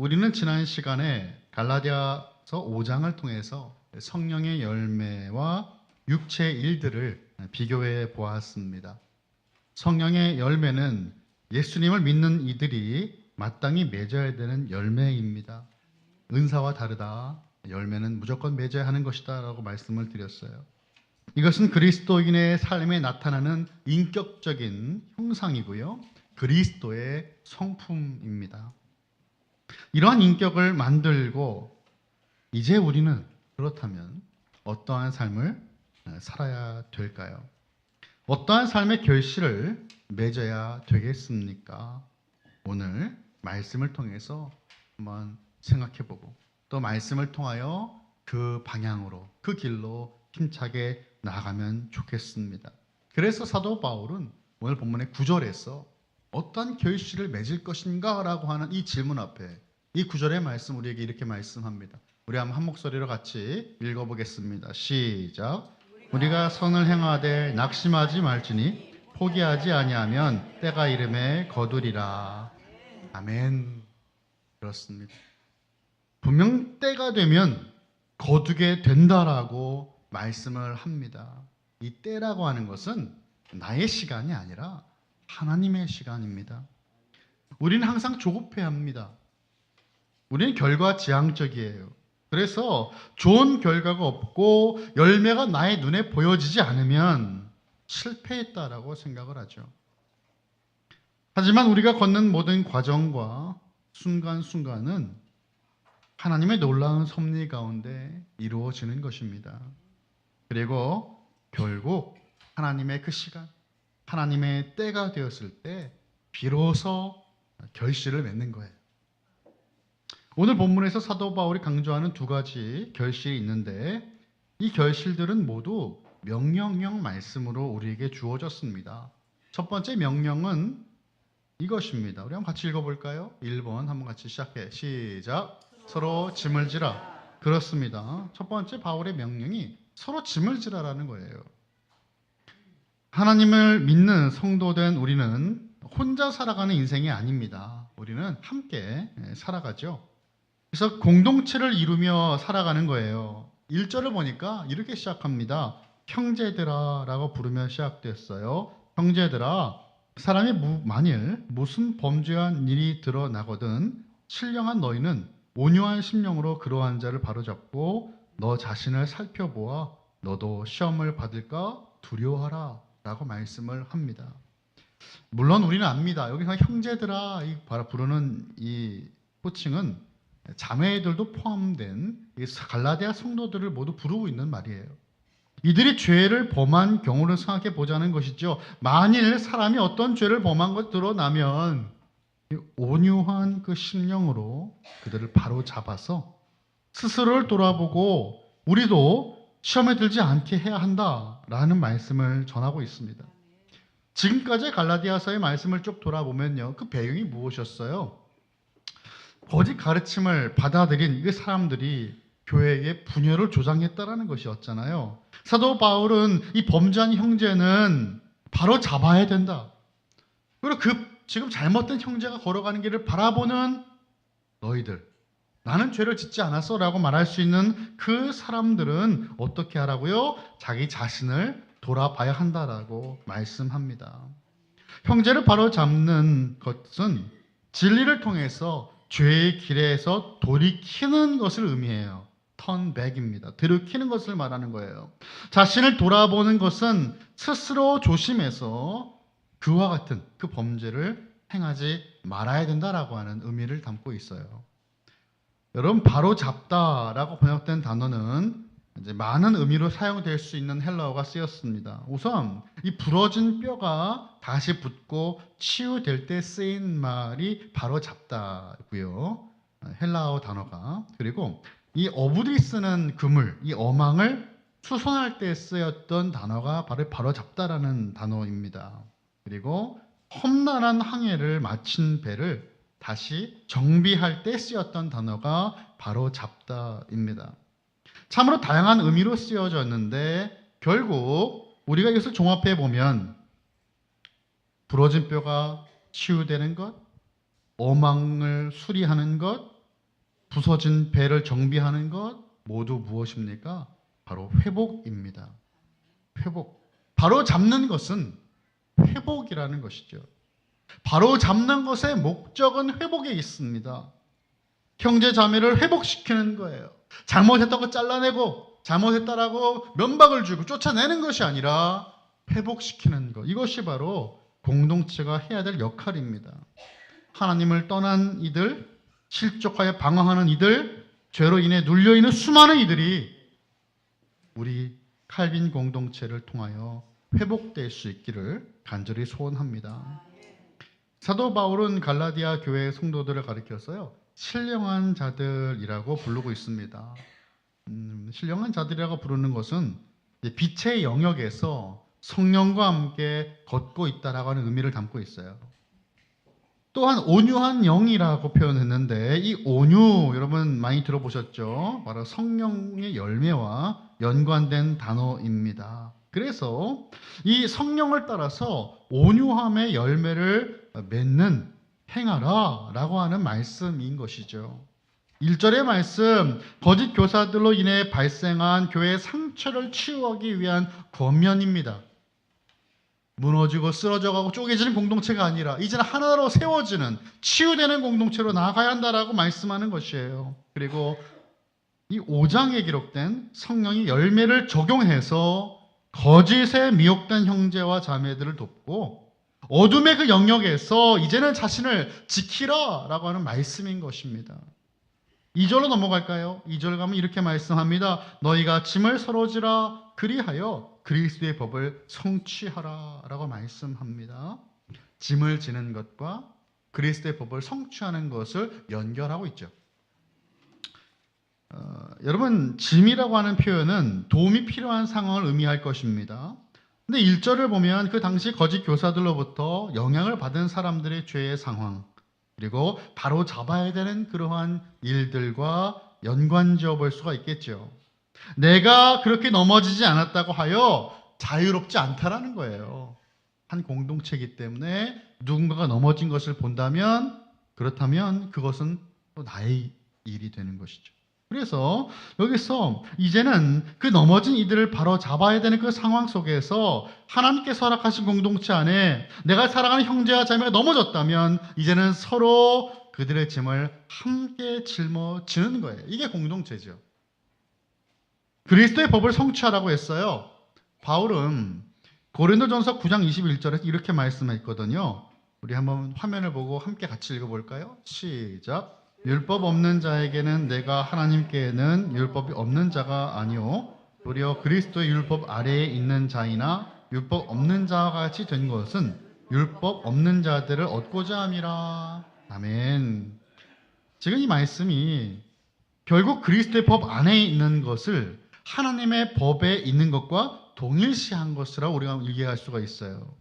우리는 지난 시간에 갈라디아서 5장을 통해서 성령의 열매와 육체의 일들을 비교해 보았습니다. 성령의 열매는 예수님을 믿는 이들이 마땅히 맺어야 되는 열매입니다. 은사와 다르다. 열매는 무조건 맺어야 하는 것이다 라고 말씀을 드렸어요. 이것은 그리스도인의 삶에 나타나는 인격적인 형상이고요. 그리스도의 성품입니다. 이러한 인격을 만들고 이제 우리는 그렇다면 어떠한 삶을 살아야 될까요? 어떠한 삶의 결실을 맺어야 되겠습니까? 오늘 말씀을 통해서 한번 생각해보고 또 말씀을 통하여 그 방향으로 그 길로 힘차게 나아가면 좋겠습니다. 그래서 사도 바울은 오늘 본문의 9절에서 어떠한 결실을 맺을 것인가 라고 하는 이 질문 앞에 이 9절의 말씀 우리에게 이렇게 말씀합니다. 우리 한번 한 목소리로 같이 읽어보겠습니다. 시작. 우리가 선을 행하되 낙심하지 말지니 포기하지 아니하면 때가 이름에 거두리라. 아멘. 그렇습니다. 분명 때가 되면 거두게 된다라고 말씀을 합니다. 이 때라고 하는 것은 나의 시간이 아니라 하나님의 시간입니다. 우리는 항상 조급해합니다. 우리는 결과지향적이에요. 그래서 좋은 결과가 없고 열매가 나의 눈에 보여지지 않으면 실패했다라고 생각을 하죠. 하지만 우리가 걷는 모든 과정과 순간순간은 하나님의 놀라운 섭리 가운데 이루어지는 것입니다. 그리고 결국 하나님의 그 시간, 하나님의 때가 되었을 때 비로소 결실을 맺는 거예요. 오늘 본문에서 사도 바울이 강조하는 두 가지 결실이 있는데 이 결실들은 모두 명령형 말씀으로 우리에게 주어졌습니다. 첫 번째 명령은 이것입니다. 우리 한번 같이 읽어볼까요? 1번 한번 같이 시작해. 시작. 서로 짐을 지라. 그렇습니다. 첫 번째 바울의 명령이 서로 짐을 지라라는 거예요. 하나님을 믿는 성도된 우리는 혼자 살아가는 인생이 아닙니다. 우리는 함께 살아가죠. 그래서 공동체를 이루며 살아가는 거예요. 1절을 보니까 이렇게 시작합니다. 형제들아 라고 부르며 시작됐어요. 형제들아, 사람이 만일 무슨 범죄한 일이 드러나거든 신령한 너희는 온유한 심령으로 그러한 자를 바로잡고 너 자신을 살펴보아 너도 시험을 받을까 두려워하라 라고 말씀을 합니다. 물론 우리는 압니다. 여기서 형제들아 부르는 이 호칭은 자매들도 포함된 갈라디아 성도들을 모두 부르고 있는 말이에요. 이들이 죄를 범한 경우를 생각해 보자는 것이죠. 만일 사람이 어떤 죄를 범한 것 드러나면 온유한 그 심령으로 그들을 바로 잡아서 스스로를 돌아보고 우리도 시험에 들지 않게 해야 한다라는 말씀을 전하고 있습니다. 지금까지 갈라디아서의 말씀을 쭉 돌아보면요. 그 배경이 무엇이었어요? 거짓 가르침을 받아들인 그 사람들이 교회에 분열을 조장했다라는 것이었잖아요. 사도 바울은 이 범죄한 형제는 바로 잡아야 된다. 그리고 지금 잘못된 형제가 걸어가는 길을 바라보는 너희들, 나는 죄를 짓지 않았어 라고 말할 수 있는 그 사람들은 어떻게 하라고요? 자기 자신을 돌아봐야 한다라고 말씀합니다. 형제를 바로 잡는 것은 진리를 통해서 죄의 길에서 돌이키는 것을 의미해요. 턴백입니다. 돌이키는 것을 말하는 거예요. 자신을 돌아보는 것은 스스로 조심해서 그와 같은 그 범죄를 행하지 말아야 된다라고 하는 의미를 담고 있어요. 여러분, 바로 잡다라고 번역된 단어는 이제 많은 의미로 사용될 수 있는 헬라어가 쓰였습니다. 우선 이 부러진 뼈가 다시 붙고 치유될 때 쓰인 말이 바로 잡다고요. 헬라어 단어가. 그리고 이 어부들이 쓰는 그물, 이 어망을 수선할 때 쓰였던 단어가 바로 잡다라는 단어입니다. 그리고 험난한 항해를 마친 배를 다시 정비할 때 쓰였던 단어가 바로 잡다입니다. 참으로 다양한 의미로 쓰여졌는데 결국 우리가 이것을 종합해 보면 부러진 뼈가 치유되는 것, 어망을 수리하는 것, 부서진 배를 정비하는 것 모두 무엇입니까? 바로 회복입니다. 회복. 바로 잡는 것은 회복이라는 것이죠. 바로 잡는 것의 목적은 회복에 있습니다. 형제 자매를 회복시키는 거예요. 잘못했던 거 잘라내고 잘못했다라고 면박을 주고 쫓아내는 것이 아니라 회복시키는 것. 이것이 바로 공동체가 해야 될 역할입니다. 하나님을 떠난 이들, 실족하여 방황하는 이들, 죄로 인해 눌려있는 수많은 이들이 우리 칼빈 공동체를 통하여 회복될 수 있기를 간절히 소원합니다. 사도 바울은 갈라디아 교회 성도들을 가리켜서요, 신령한 자들이라고 부르고 있습니다. 신령한 자들이라고 부르는 것은 빛의 영역에서 성령과 함께 걷고 있다라고 하는 의미를 담고 있어요. 또한 온유한 영이라고 표현했는데, 이 온유 여러분 많이 들어보셨죠? 바로 성령의 열매와 연관된 단어입니다. 그래서 이 성령을 따라서 온유함의 열매를 맺는 행하라 라고 하는 말씀인 것이죠. 1절의 말씀, 거짓 교사들로 인해 발생한 교회의 상처를 치유하기 위한 권면입니다. 무너지고 쓰러져가고 쪼개지는 공동체가 아니라 이제는 하나로 세워지는 치유되는 공동체로 나아가야 한다라고 말씀하는 것이에요. 그리고 이 5장에 기록된 성령이 열매를 적용해서 거짓에 미혹된 형제와 자매들을 돕고 어둠의 그 영역에서 이제는 자신을 지키라 라고 하는 말씀인 것입니다. 2절로 넘어갈까요? 2절 가면 이렇게 말씀합니다. 너희가 짐을 서로 지라 그리하여 그리스도의 법을 성취하라 라고 말씀합니다. 짐을 지는 것과 그리스도의 법을 성취하는 것을 연결하고 있죠. 여러분, 짐이라고 하는 표현은 도움이 필요한 상황을 의미할 것입니다. 근데 1절을 보면 그 당시 거짓 교사들로부터 영향을 받은 사람들의 죄의 상황, 그리고 바로 잡아야 되는 그러한 일들과 연관지어 볼 수가 있겠죠. 내가 그렇게 넘어지지 않았다고 하여 자유롭지 않다라는 거예요. 한 공동체이기 때문에 누군가가 넘어진 것을 본다면, 그렇다면 그것은 또 나의 일이 되는 것이죠. 그래서 여기서 이제는 그 넘어진 이들을 바로 잡아야 되는 그 상황 속에서 하나님께서 허락하신 공동체 안에 내가 사랑하는 형제와 자매가 넘어졌다면 이제는 서로 그들의 짐을 함께 짊어지는 거예요. 이게 공동체죠. 그리스도의 법을 성취하라고 했어요. 바울은 고린도전서 9장 21절에서 이렇게 말씀했거든요. 우리 한번 화면을 보고 함께 같이 읽어볼까요? 시작. 율법 없는 자에게는 내가 하나님께는 율법이 없는 자가 아니오 도리어 그리스도의 율법 아래에 있는 자이나 율법 없는 자와 같이 된 것은 율법 없는 자들을 얻고자 함이라. 아멘. 지금 이 말씀이 결국 그리스도의 법 안에 있는 것을 하나님의 법에 있는 것과 동일시한 것이라고 우리가 이해할 수가 있어요.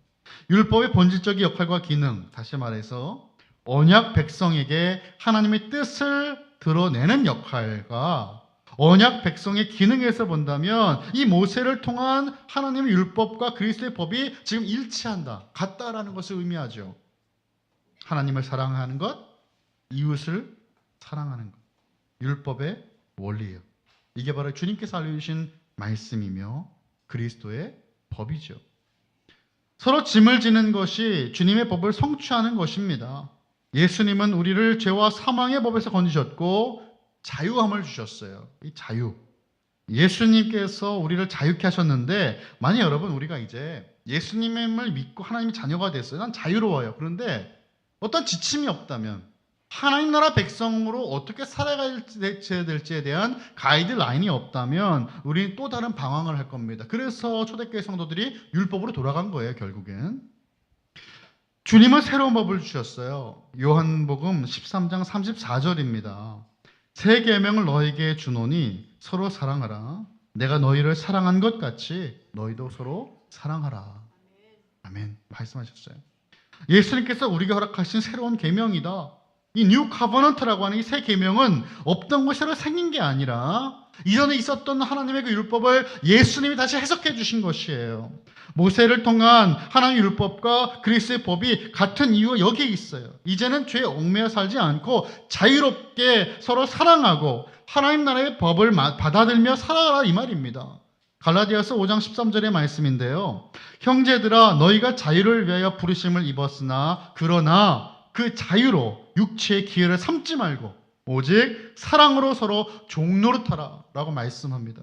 율법의 본질적인 역할과 기능, 다시 말해서 언약 백성에게 하나님의 뜻을 드러내는 역할과 언약 백성의 기능에서 본다면 이 모세를 통한 하나님의 율법과 그리스도의 법이 지금 일치한다, 같다라는 것을 의미하죠. 하나님을 사랑하는 것, 이웃을 사랑하는 것, 율법의 원리예요. 이게 바로 주님께서 알려주신 말씀이며 그리스도의 법이죠. 서로 짐을 지는 것이 주님의 법을 성취하는 것입니다. 예수님은 우리를 죄와 사망의 법에서 건지셨고 자유함을 주셨어요. 이 자유. 예수님께서 우리를 자유케 하셨는데, 만약 여러분 우리가 이제 예수님을 믿고 하나님의 자녀가 됐어요. 난 자유로워요. 그런데 어떤 지침이 없다면, 하나님 나라 백성으로 어떻게 살아가야 될지에 대한 가이드라인이 없다면 우리는 또 다른 방황을 할 겁니다. 그래서 초대교회 성도들이 율법으로 돌아간 거예요. 결국엔 주님은 새로운 법을 주셨어요. 요한복음 13장 34절입니다. 새 계명을 너희에게 주노니 서로 사랑하라. 내가 너희를 사랑한 것 같이 너희도 서로 사랑하라. 아멘. 말씀하셨어요. 예수님께서 우리가 허락하신 새로운 계명이다. 이 뉴 카버넌트라고 하는 이 새 계명은 없던 것이 새로 생긴 게 아니라 이전에 있었던 하나님의 그 율법을 예수님이 다시 해석해 주신 것이에요. 모세를 통한 하나님의 율법과 그리스도의 법이 같은 이유가 여기에 있어요. 이제는 죄에 얽매여 살지 않고 자유롭게 서로 사랑하고 하나님 나라의 법을 받아들며 살아가라 이 말입니다. 갈라디아서 5장 13절의 말씀인데요. 형제들아 너희가 자유를 위하여 부르심을 입었으나 그러나 그 자유로 육체의 기회를 삼지 말고 오직 사랑으로 서로 종노릇하라 라고 말씀합니다.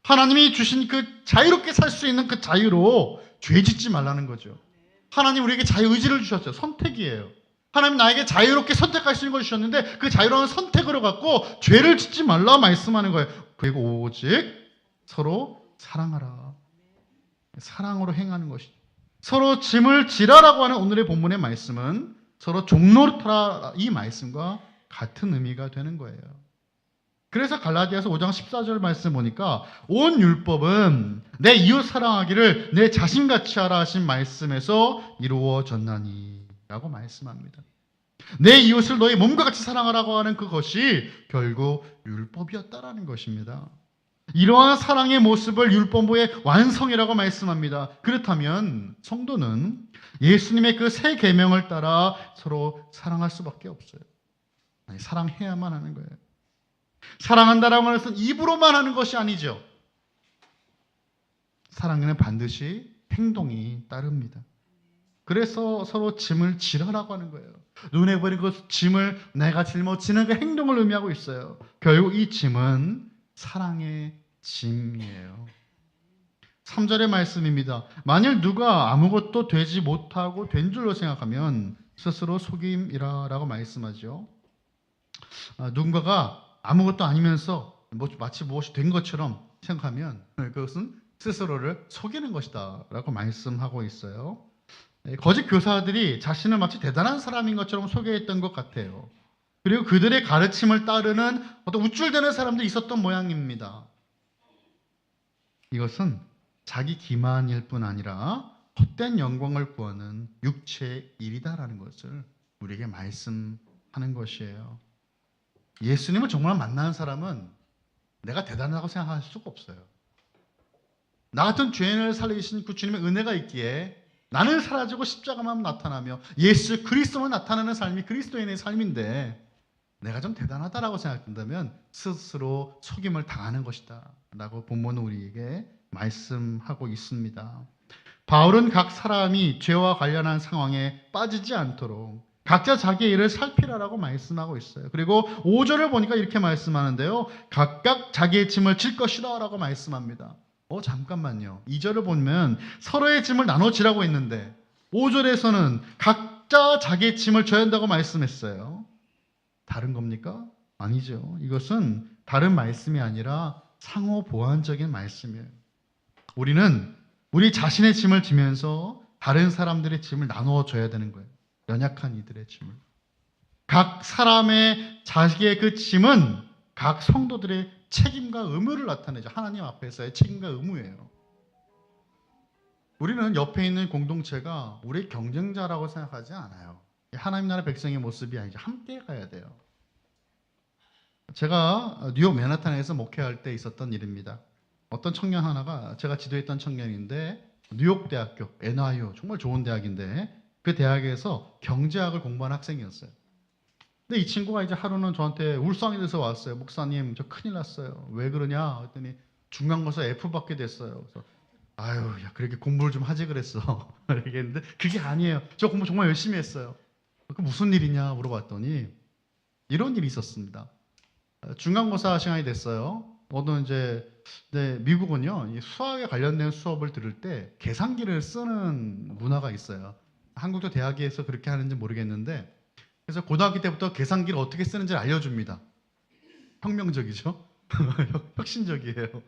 하나님이 주신 그 자유롭게 살 수 있는 그 자유로 죄 짓지 말라는 거죠. 하나님 우리에게 자유의지를 주셨어요. 선택이에요. 하나님 나에게 자유롭게 선택할 수 있는 걸 주셨는데 그 자유로운 선택으로 갖고 죄를 짓지 말라 말씀하는 거예요. 그리고 오직 서로 사랑하라. 사랑으로 행하는 것이죠. 서로 짐을 지라라고 하는 오늘의 본문의 말씀은 서로 종노릇하라 이 말씀과 같은 의미가 되는 거예요. 그래서 갈라디아서 5장 14절 말씀 보니까 온 율법은 내 이웃 사랑하기를 내 자신같이 하라 하신 말씀에서 이루어졌나니 라고 말씀합니다. 내 이웃을 너희 몸과 같이 사랑하라고 하는 그것이 결국 율법이었다라는 것입니다. 이러한 사랑의 모습을 율법의 완성이라고 말씀합니다. 그렇다면 성도는 예수님의 그 세 계명을 따라 서로 사랑할 수밖에 없어요. 아니, 사랑해야만 하는 거예요. 사랑한다라고 하는 것은 입으로만 하는 것이 아니죠. 사랑에는 반드시 행동이 따릅니다. 그래서 서로 짐을 지라라고 하는 거예요. 눈에 보이는 그 짐을 내가 짊어지는 그 행동을 의미하고 있어요. 결국 이 짐은 사랑의 짐이에요. 3절의 말씀입니다. 만일 누가 아무것도 되지 못하고 된 줄로 생각하면 스스로 속임이라 라고 말씀하죠. 누군가가 아무것도 아니면서 마치 무엇이 된 것처럼 생각하면 그것은 스스로를 속이는 것이다 라고 말씀하고 있어요. 거짓 교사들이 자신을 마치 대단한 사람인 것처럼 소개했던 것 같아요. 그리고 그들의 가르침을 따르는 어떤 우쭐대는 사람들이 있었던 모양입니다. 이것은 자기 기만일 뿐 아니라 헛된 영광을 구하는 육체의 일이다라는 것을 우리에게 말씀하는 것이에요. 예수님을 정말 만나는 사람은 내가 대단하다고 생각할 수가 없어요. 나 같은 죄인을 살리신 그 주님의 은혜가 있기에 나는 사라지고 십자가만 나타나며 예수 그리스도만 나타나는 삶이 그리스도인의 삶인데 내가 좀 대단하다라고 생각된다면 스스로 속임을 당하는 것이다 라고 본문은 우리에게 말씀하고 있습니다. 바울은 각 사람이 죄와 관련한 상황에 빠지지 않도록 각자 자기의 일을 살피라라고 말씀하고 있어요. 그리고 5절을 보니까 이렇게 말씀하는데요. 각각 자기의 짐을 질 것이다 라고 말씀합니다. 잠깐만요. 2절을 보면 서로의 짐을 나눠지라고 했는데 5절에서는 각자 자기의 짐을 져야 한다고 말씀했어요. 다른 겁니까? 아니죠. 이것은 다른 말씀이 아니라 상호 보완적인 말씀이에요. 우리는 우리 자신의 짐을 지면서 다른 사람들의 짐을 나누어줘야 되는 거예요. 연약한 이들의 짐을. 각 사람의 자기의 그 짐은 각 성도들의 책임과 의무를 나타내죠. 하나님 앞에서의 책임과 의무예요. 우리는 옆에 있는 공동체가 우리의 경쟁자라고 생각하지 않아요. 하나님 나라 백성의 모습이 아니죠. 함께 가야 돼요. 제가 뉴욕 맨하탄에서 목회할 때 있었던 일입니다. 어떤 청년 하나가 제가 지도했던 청년인데 뉴욕 대학교, NYU 정말 좋은 대학인데 그 대학에서 경제학을 공부하는 학생이었어요. 근데 이 친구가 이제 하루는 저한테 울상이 돼서 왔어요. 목사님, 저 큰일 났어요. 왜 그러냐? 그랬더니 중간고사 F 받게 됐어요. 그래서 아유, 야, 그렇게 공부를 좀 하지 그랬어. 얘기했는데 그게 아니에요. 저 공부 정말 열심히 했어요. 그 무슨 일이냐 물어봤더니 이런 일이 있었습니다. 중간고사 시간이 됐어요. 어느 이제 미국은요 수학에 관련된 수업을 들을 때 계산기를 쓰는 문화가 있어요. 한국도 대학에서 그렇게 하는지 모르겠는데 그래서 고등학교 때부터 계산기를 어떻게 쓰는지를 알려줍니다. 혁명적이죠. 혁신적이에요.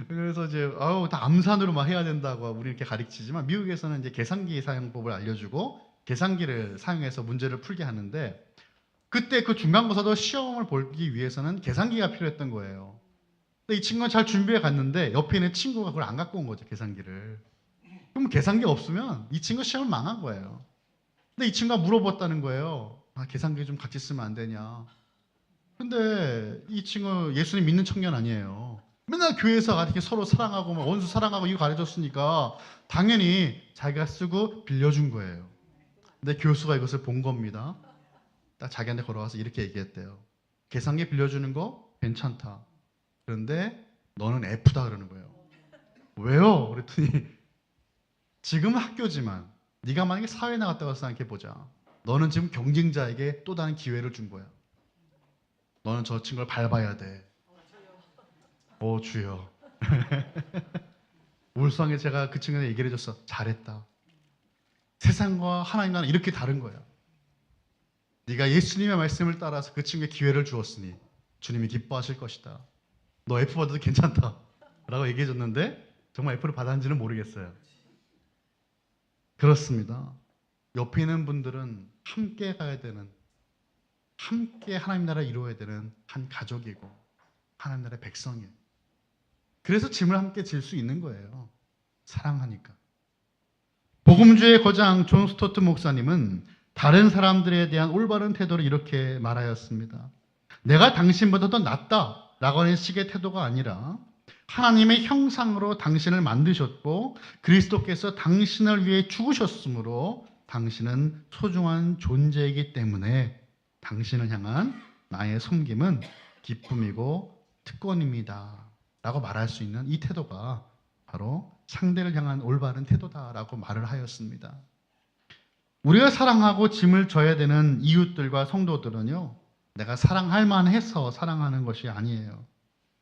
그래서 이제 다 암산으로 막 해야 된다고 우리 이렇게 가르치지만 미국에서는 이제 계산기 사용법을 알려주고 계산기를 사용해서 문제를 풀게 하는데 그때 그 중간고사도 시험을 보기 위해서는 계산기가 필요했던 거예요. 근데 이 친구가 잘 준비해 갔는데 옆에 있는 친구가 그걸 안 갖고 온 거죠, 계산기를. 그럼 계산기가 없으면 이 친구 시험을 망한 거예요. 근데 이 친구가 물어봤다는 거예요. 계산기 좀 같이 쓰면 안 되냐. 근데 이 친구 예수님 믿는 청년 아니에요. 맨날 교회에서 이렇게 서로 사랑하고 막 원수 사랑하고 이거 가르쳤으니까 당연히 자기가 쓰고 빌려준 거예요. 근데 교수가 이것을 본 겁니다. 딱 자기한테 걸어와서 이렇게 얘기했대요. 계산기 빌려주는 거 괜찮다. 그런데 너는 F다 그러는 거예요. 왜요? 그랬더니 지금은 학교지만 네가 만약에 사회 나갔다고 생각해보자. 너는 지금 경쟁자에게 또 다른 기회를 준 거야. 너는 저 친구를 밟아야 돼. 오 주여. 울상에 제가 그 친구한테 얘기를 해줬어. 잘했다. 세상과 하나님과는 이렇게 다른 거야. 네가 예수님의 말씀을 따라서 그 친구에게 기회를 주었으니 주님이 기뻐하실 것이다. 너 F 받아도 괜찮다. 라고 얘기해 줬는데 정말 F를 받았는지는 모르겠어요. 그렇습니다. 옆에 있는 분들은 함께 가야 되는, 함께 하나님 나라를 이루어야 되는 한 가족이고 하나님 나라의 백성이에요. 그래서 짐을 함께 질 수 있는 거예요. 사랑하니까. 복음주의 거장 존 스토트 목사님은 다른 사람들에 대한 올바른 태도를 이렇게 말하였습니다. 내가 당신보다 더 낫다 라고 하는 식의 태도가 아니라 하나님의 형상으로 당신을 만드셨고 그리스도께서 당신을 위해 죽으셨으므로 당신은 소중한 존재이기 때문에 당신을 향한 나의 섬김은 기쁨이고 특권입니다 라고 말할 수 있는 이 태도가 바로 상대를 향한 올바른 태도다라고 말을 하였습니다. 우리가 사랑하고 짐을 져야 되는 이웃들과 성도들은요, 내가 사랑할 만해서 사랑하는 것이 아니에요.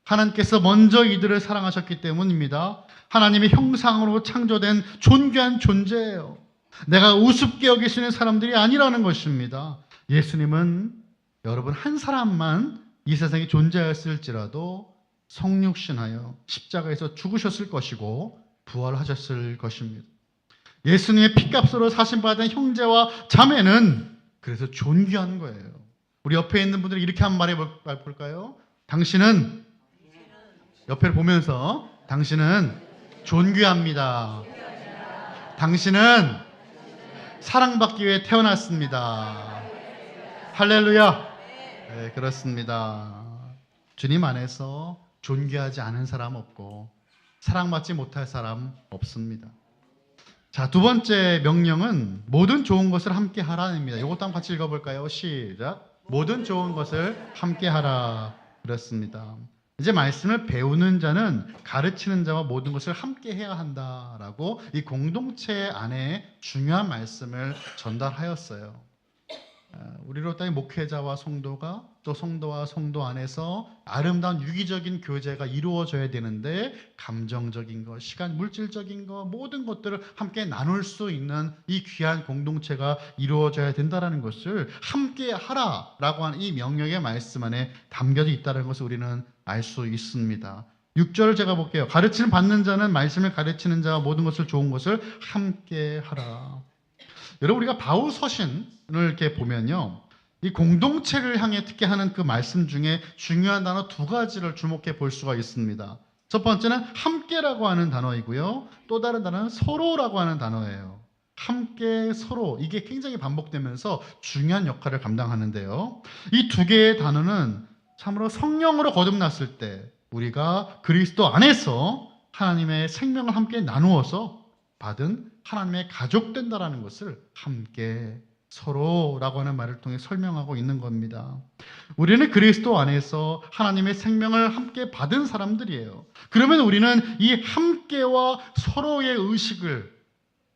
하나님께서 먼저 이들을 사랑하셨기 때문입니다. 하나님의 형상으로 창조된 존귀한 존재예요. 내가 우습게 여기시는 사람들이 아니라는 것입니다. 예수님은 여러분 한 사람만 이 세상에 존재하였을지라도 성육신하여 십자가에서 죽으셨을 것이고 부활하셨을 것입니다. 예수님의 피값으로 사신받은 형제와 자매는 그래서 존귀한 거예요. 우리 옆에 있는 분들이 이렇게 한번 말해볼까요? 당신은 옆에를 보면서 당신은 존귀합니다. 당신은 사랑받기 위해 태어났습니다. 할렐루야. 네, 그렇습니다. 주님 안에서 존귀하지 않은 사람 없고 사랑받지 못할 사람 없습니다. 자, 두 번째 명령은 모든 좋은 것을 함께 하라입니다. 이것도 한번 같이 읽어볼까요? 시작. 모든 좋은 것을 함께 하라. 그렇습니다. 이제 말씀을 배우는 자는 가르치는 자와 모든 것을 함께 해야 한다라고 이 공동체 안에 중요한 말씀을 전달하였어요. 우리로 따위 목회자와 성도가 또 성도와 성도 안에서 아름다운 유기적인 교제가 이루어져야 되는데 감정적인 것, 시간, 물질적인 것 모든 것들을 함께 나눌 수 있는 이 귀한 공동체가 이루어져야 된다는 것을 함께 하라라고 하는 이 명령의 말씀 안에 담겨져 있다는 것을 우리는 알 수 있습니다. 6절을 제가 볼게요. 가르치는 받는 자는 말씀을 가르치는 자와 모든 것을 좋은 것을 함께 하라. 여러분 우리가 바울 서신을 이렇게 보면요. 이 공동체를 향해 특히 하는 그 말씀 중에 중요한 단어 두 가지를 주목해 볼 수가 있습니다. 첫 번째는 함께라고 하는 단어이고요. 또 다른 단어는 서로라고 하는 단어예요. 함께 서로 이게 굉장히 반복되면서 중요한 역할을 감당하는데요. 이 두 개의 단어는 참으로 성령으로 거듭났을 때 우리가 그리스도 안에서 하나님의 생명을 함께 나누어서 받은 하나님의 가족 된다라는 것을 함께 서로라고 하는 말을 통해 설명하고 있는 겁니다. 우리는 그리스도 안에서 하나님의 생명을 함께 받은 사람들이에요. 그러면 우리는 이 함께와 서로의 의식을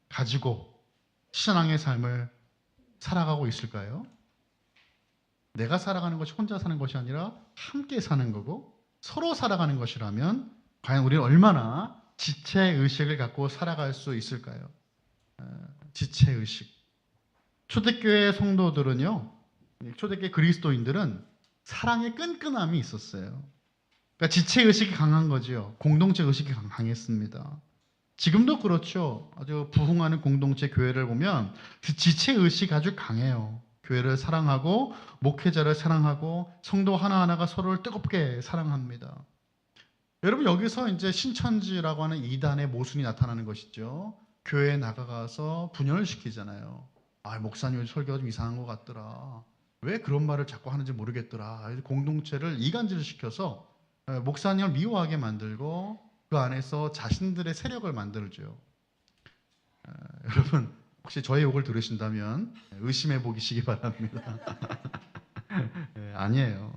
가지고 신앙의 삶을 살아가고 있을까요? 내가 살아가는 것이 혼자 사는 것이 아니라 함께 사는 거고 서로 살아가는 것이라면 과연 우리는 얼마나 지체의식을 갖고 살아갈 수 있을까요? 지체의식. 초대교회 성도들은요, 초대교회 그리스도인들은 사랑의 끈끈함이 있었어요. 그러니까 지체의식이 강한 거지요. 공동체 의식이 강했습니다. 지금도 그렇죠. 아주 부흥하는 공동체 교회를 보면 그 지체의식이 아주 강해요. 교회를 사랑하고 목회자를 사랑하고 성도 하나하나가 서로를 뜨겁게 사랑합니다. 여러분 여기서 이제 신천지라고 하는 이단의 모순이 나타나는 것이죠. 교회에 나가서 분열을 시키잖아요. 목사님 설교가 좀 이상한 것 같더라. 왜 그런 말을 자꾸 하는지 모르겠더라. 공동체를 이간질을 시켜서 목사님을 미워하게 만들고 그 안에서 자신들의 세력을 만들죠. 여러분 혹시 저의 욕을 들으신다면 의심해 보시기 바랍니다. 아니에요.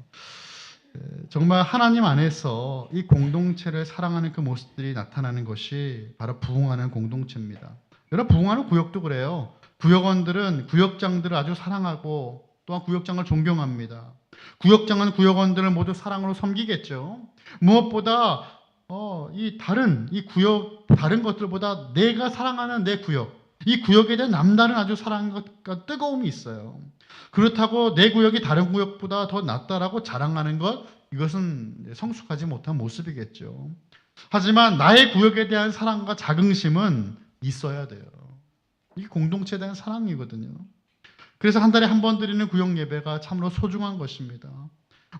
정말 하나님 안에서 이 공동체를 사랑하는 그 모습들이 나타나는 것이 바로 부흥하는 공동체입니다. 여러분 부흥하는 구역도 그래요. 구역원들은 구역장들을 아주 사랑하고 또한 구역장을 존경합니다. 구역장은 구역원들을 모두 사랑으로 섬기겠죠. 무엇보다 이 구역 다른 것들보다 내가 사랑하는 내 구역, 이 구역에 대한 남다른 아주 사랑과 뜨거움이 있어요. 그렇다고 내 구역이 다른 구역보다 더 낫다라고 자랑하는 것, 이것은 성숙하지 못한 모습이겠죠. 하지만 나의 구역에 대한 사랑과 자긍심은 있어야 돼요. 이게 공동체에 대한 사랑이거든요. 그래서 한 달에 한 번 드리는 구역 예배가 참으로 소중한 것입니다.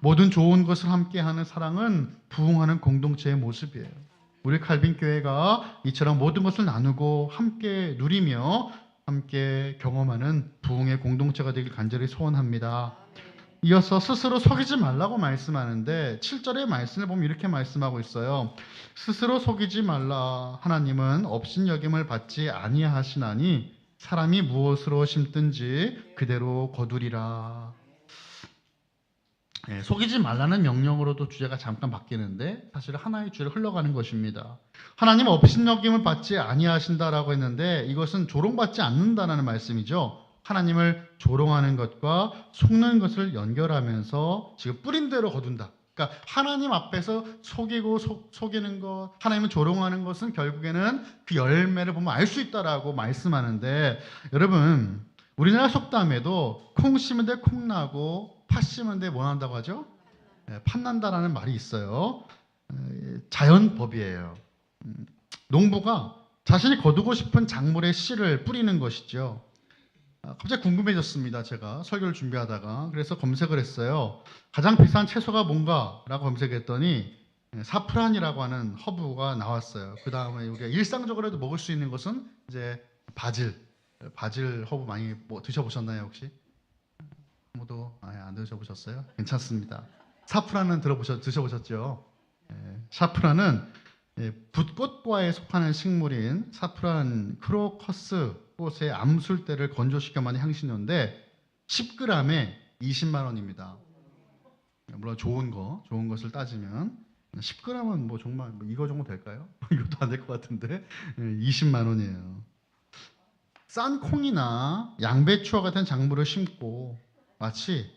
모든 좋은 것을 함께하는 사랑은 부흥하는 공동체의 모습이에요. 우리 칼빈 교회가 이처럼 모든 것을 나누고 함께 누리며 함께 경험하는 부흥의 공동체가 되길 간절히 소원합니다. 이어서 스스로 속이지 말라고 말씀하는데 7절의 말씀을 보면 이렇게 말씀하고 있어요. 스스로 속이지 말라. 하나님은 업신여김을 받지 아니하시나니 사람이 무엇으로 심든지 그대로 거두리라. 속이지 말라는 명령으로도 주제가 잠깐 바뀌는데 사실 하나의 주제로 흘러가는 것입니다. 하나님 업신여김을 받지 아니하신다라고 했는데 이것은 조롱받지 않는다는 말씀이죠. 하나님을 조롱하는 것과 속는 것을 연결하면서 지금 뿌린 대로 거둔다. 그러니까 하나님 앞에서 속이고 속이는 것, 하나님을 조롱하는 것은 결국에는 그 열매를 보면 알 수 있다라고 말씀하는데 여러분 우리나라 속담에도 콩 심은 데 콩 나고 팥 심은 데 뭐 난다고 하죠? 팥난다라는 말이 있어요. 자연법이에요. 농부가 자신이 거두고 싶은 작물의 씨를 뿌리는 것이죠. 갑자기 궁금해졌습니다. 제가 설교를 준비하다가 그래서 검색을 했어요. 가장 비싼 채소가 뭔가라고 검색했더니 사프란이라고 하는 허브가 나왔어요. 그 다음에 우리가 일상적으로도 먹을 수 있는 것은 이제 바질 허브 많이 드셔보셨나요 혹시? 아무도 안 드셔보셨어요? 괜찮습니다. 사프란은 드셔보셨죠? 사프란은 붓꽃과에 속하는 식물인 사프란 크로커스 꽃의 암술대를 건조시켜 만든 향신료인데 10g에 20만 원입니다. 물론 좋은 것을 따지면 10g은 뭐 정말 이거 정도 될까요? 이것도 안 될 것 같은데 20만 원이에요. 싼 콩이나 양배추와 같은 작물을 심고 마치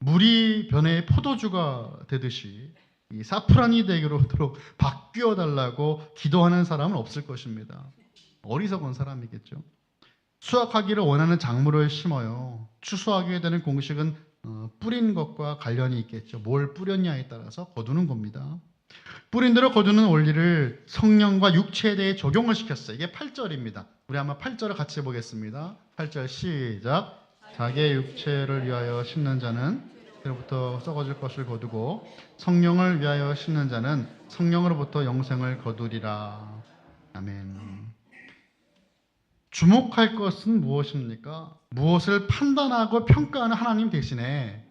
물이 변해 포도주가 되듯이 이 사프란이 되도록 바뀌어 달라고 기도하는 사람은 없을 것입니다. 어리석은 사람이겠죠. 수확하기를 원하는 작물을 심어요. 추수하게 되는 공식은 뿌린 것과 관련이 있겠죠. 뭘 뿌렸냐에 따라서 거두는 겁니다. 뿌린 대로 거두는 원리를 성령과 육체에 대해 적용을 시켰어요. 이게 8절입니다. 우리 한번 8절을 같이 보겠습니다. 8절 시작. 자기의 육체를 위하여 심는 자는 그로부터 썩어질 것을 거두고 성령을 위하여 심는 자는 성령으로부터 영생을 거두리라. 아멘. 주목할 것은 무엇입니까? 무엇을 판단하고 평가하는 하나님 대신에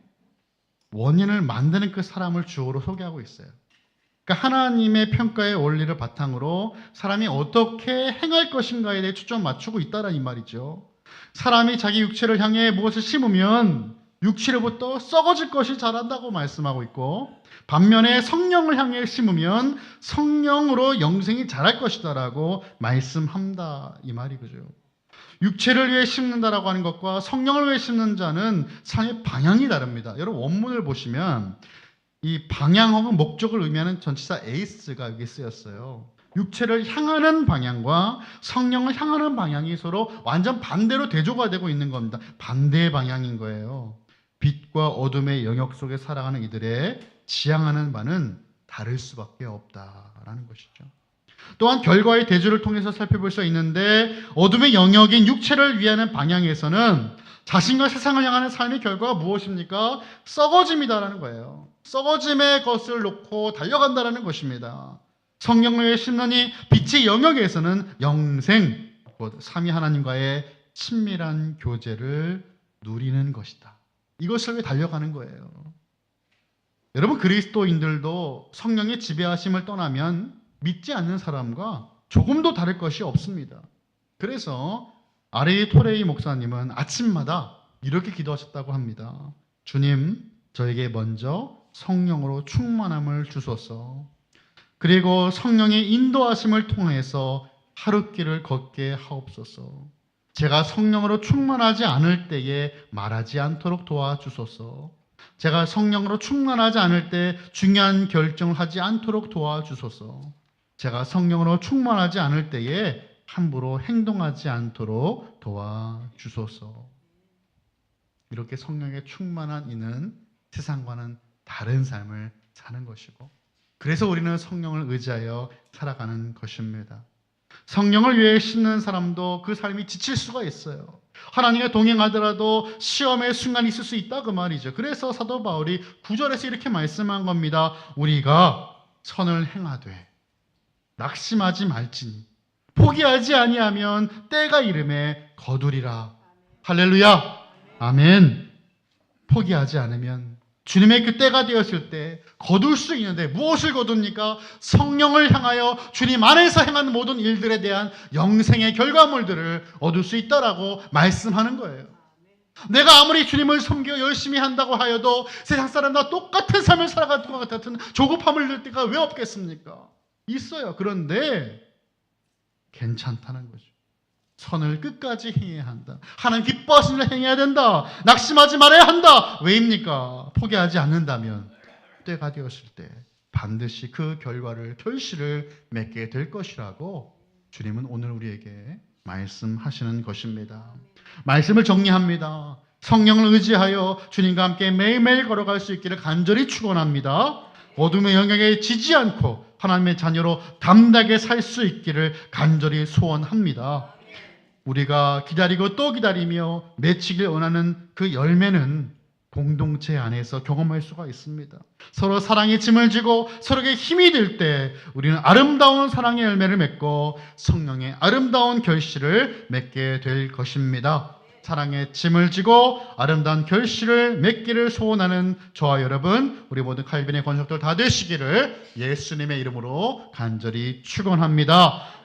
원인을 만드는 그 사람을 주어로 소개하고 있어요. 그러니까 하나님의 평가의 원리를 바탕으로 사람이 어떻게 행할 것인가에 대해 초점 맞추고 있다는 이 말이죠. 사람이 자기 육체를 향해 무엇을 심으면 육체로부터 썩어질 것이 자란다고 말씀하고 있고 반면에 성령을 향해 심으면 성령으로 영생이 자랄 것이다라고 말씀한다 이 말이죠. 육체를 위해 심는다라고 하는 것과 성령을 위해 심는 자는 삶의 방향이 다릅니다. 여러분 원문을 보시면 이 방향 혹은 목적을 의미하는 전치사 에이스가 여기 쓰였어요. 육체를 향하는 방향과 성령을 향하는 방향이 서로 완전 반대로 대조가 되고 있는 겁니다. 반대의 방향인 거예요. 빛과 어둠의 영역 속에 살아가는 이들의 지향하는 바는 다를 수밖에 없다라는 것이죠. 또한 결과의 대조를 통해서 살펴볼 수 있는데 어둠의 영역인 육체를 위하는 방향에서는 자신과 세상을 향하는 삶의 결과가 무엇입니까? 썩어짐이다라는 거예요. 썩어짐의 것을 놓고 달려간다라는 것입니다. 성령을 심느니 빛의 영역에서는 영생, 곧 삼위 하나님과의 친밀한 교제를 누리는 것이다. 이것을 위해 달려가는 거예요. 여러분, 그리스도인들도 성령의 지배하심을 떠나면 믿지 않는 사람과 조금도 다를 것이 없습니다. 그래서 아레이 토레이 목사님은 아침마다 이렇게 기도하셨다고 합니다. 주님, 저에게 먼저 성령으로 충만함을 주소서. 그리고 성령의 인도하심을 통해서 하루길을 걷게 하옵소서. 제가 성령으로 충만하지 않을 때에 말하지 않도록 도와주소서. 제가 성령으로 충만하지 않을 때 중요한 결정을 하지 않도록 도와주소서. 제가 성령으로 충만하지 않을 때에 함부로 행동하지 않도록 도와주소서. 이렇게 성령에 충만한 이는 세상과는 다른 삶을 사는 것이고, 그래서 우리는 성령을 의지하여 살아가는 것입니다. 성령을 위해 신는 사람도 그 삶이 지칠 수가 있어요. 하나님과 동행하더라도 시험의 순간이 있을 수 있다, 그 말이죠. 그래서 사도 바울이 9절에서 이렇게 말씀한 겁니다. 우리가 선을 행하되 낙심하지 말지니 포기하지 아니하면 때가 이름에 거두리라. 할렐루야, 아멘. 포기하지 않으면 주님의 그 때가 되었을 때 거둘 수 있는데, 무엇을 거둡니까? 성령을 향하여 주님 안에서 행하는 모든 일들에 대한 영생의 결과물들을 얻을 수 있다라고 말씀하는 거예요. 내가 아무리 주님을 섬겨 열심히 한다고 하여도 세상 사람과 똑같은 삶을 살아갈 것 같은 조급함을 들 때가 왜 없겠습니까? 있어요. 그런데 괜찮다는 거죠. 선을 끝까지 행해야 한다. 하나님 기뻐하시는 일을 행해야 된다. 낙심하지 말아야 한다. 왜입니까? 포기하지 않는다면 때가 되었을 때 반드시 그 결실을 맺게 될 것이라고 주님은 오늘 우리에게 말씀하시는 것입니다. 말씀을 정리합니다. 성령을 의지하여 주님과 함께 매일매일 걸어갈 수 있기를 간절히 축원합니다. 어둠의 영역에 지지 않고 하나님의 자녀로 담대하게 살 수 있기를 간절히 소원합니다. 우리가 기다리고 또 기다리며 맺히길 원하는 그 열매는 공동체 안에서 경험할 수가 있습니다. 서로 사랑의 짐을 지고 서로에게 힘이 될 때 우리는 아름다운 사랑의 열매를 맺고 성령의 아름다운 결실을 맺게 될 것입니다. 사랑의 짐을 지고 아름다운 결실을 맺기를 소원하는 저와 여러분, 우리 모든 칼빈의 권속들 다 되시기를 예수님의 이름으로 간절히 축원합니다.